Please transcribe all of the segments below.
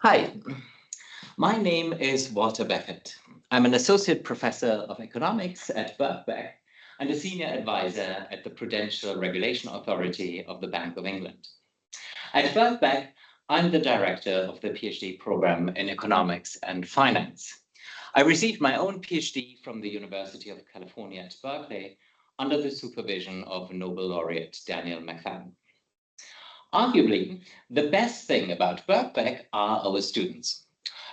Hi, my name is Walter Beckett. I'm an associate professor of economics at Birkbeck and a senior advisor at the Prudential Regulation Authority of the Bank of England. At Birkbeck, I'm the director of the PhD program in economics and finance. I received my own PhD from the University of California at Berkeley under the supervision of Nobel laureate Daniel McFadden. Arguably, the best thing about Birkbeck are our students.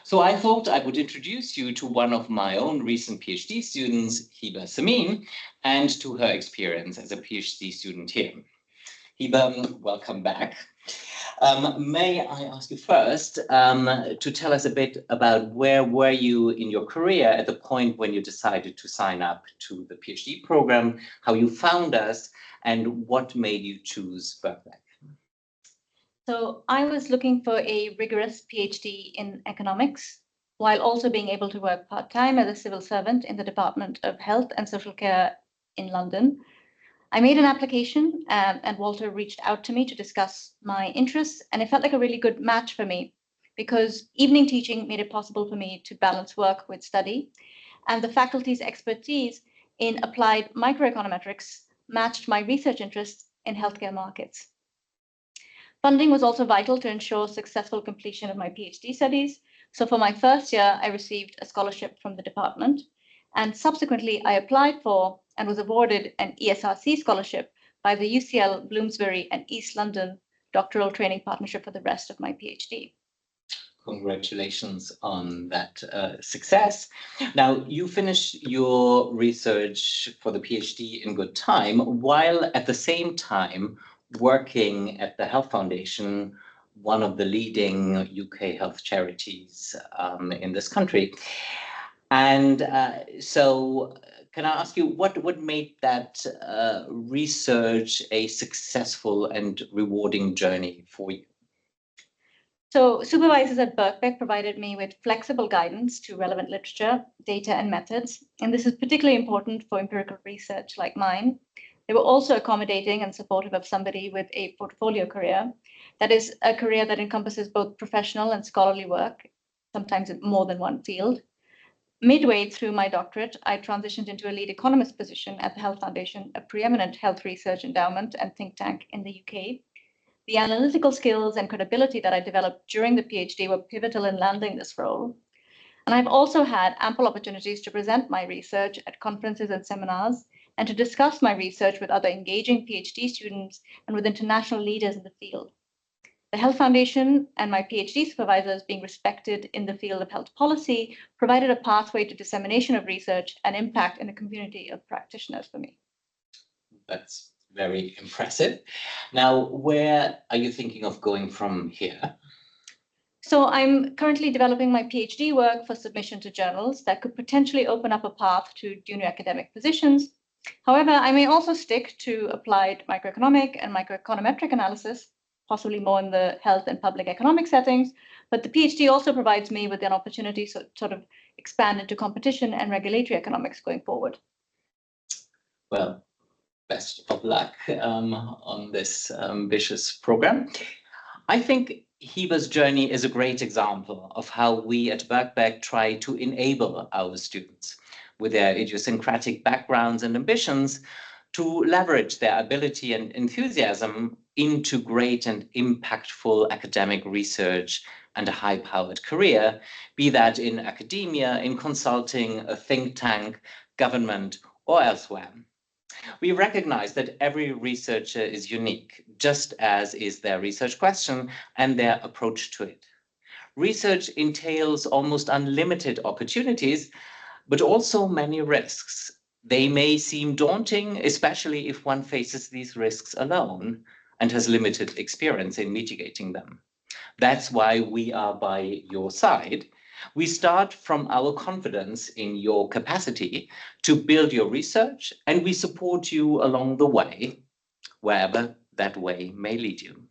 So I thought I would introduce you to one of my own recent PhD students, Hiba Sameen, and to her experience as a PhD student here. Hiba, welcome back. May I ask you first to tell us a bit about where were you in your career at the point when you decided to sign up to the PhD program, how you found us, and what made you choose Birkbeck? So I was looking for a rigorous PhD in economics, while also being able to work part-time as a civil servant in the Department of Health and Social Care in London. I made an application and Walter reached out to me to discuss my interests, and it felt like a really good match for me because evening teaching made it possible for me to balance work with study, and the faculty's expertise in applied microeconometrics matched my research interests in healthcare markets. Funding was also vital to ensure successful completion of my PhD studies. So for my first year, I received a scholarship from the department, and subsequently I applied for and was awarded an ESRC scholarship by the UCL Bloomsbury and East London Doctoral Training Partnership for the rest of my PhD. Congratulations on that success. Now, you finished your research for the PhD in good time, while at the same time working at the Health Foundation, one of the leading UK health charities in this country. And so can I ask you, what made that research a successful and rewarding journey for you? So supervisors at Birkbeck provided me with flexible guidance to relevant literature, data, and methods. And this is particularly important for empirical research like mine. They were also accommodating and supportive of somebody with a portfolio career. That is a career that encompasses both professional and scholarly work, sometimes in more than one field. Midway through my doctorate, I transitioned into a lead economist position at the Health Foundation, a preeminent health research endowment and think tank in the UK. The analytical skills and credibility that I developed during the PhD were pivotal in landing this role. And I've also had ample opportunities to present my research at conferences and seminars, and to discuss my research with other engaging PhD students and with international leaders in the field. The Health Foundation and my PhD supervisors, being respected in the field of health policy, provided a pathway to dissemination of research and impact in a community of practitioners for me. That's very impressive. Now, where are you thinking of going from here? So I'm currently developing my PhD work for submission to journals that could potentially open up a path to junior academic positions. However, I may also stick to applied microeconomic and microeconometric analysis, possibly more in the health and public economic settings, but the PhD also provides me with an opportunity to sort of expand into competition and regulatory economics going forward. Well, best of luck on this ambitious program. I think Hiba's journey is a great example of how we at Birkbeck try to enable our students with their idiosyncratic backgrounds and ambitions to leverage their ability and enthusiasm into great and impactful academic research and a high-powered career, be that in academia, in consulting, a think tank, government, or elsewhere. We recognize that every researcher is unique, just as is their research question and their approach to it. Research entails almost unlimited opportunities, but also many risks. They may seem daunting, especially if one faces these risks alone and has limited experience in mitigating them. That's why we are by your side. We start from our confidence in your capacity to build your research, and we support you along the way, wherever that way may lead you.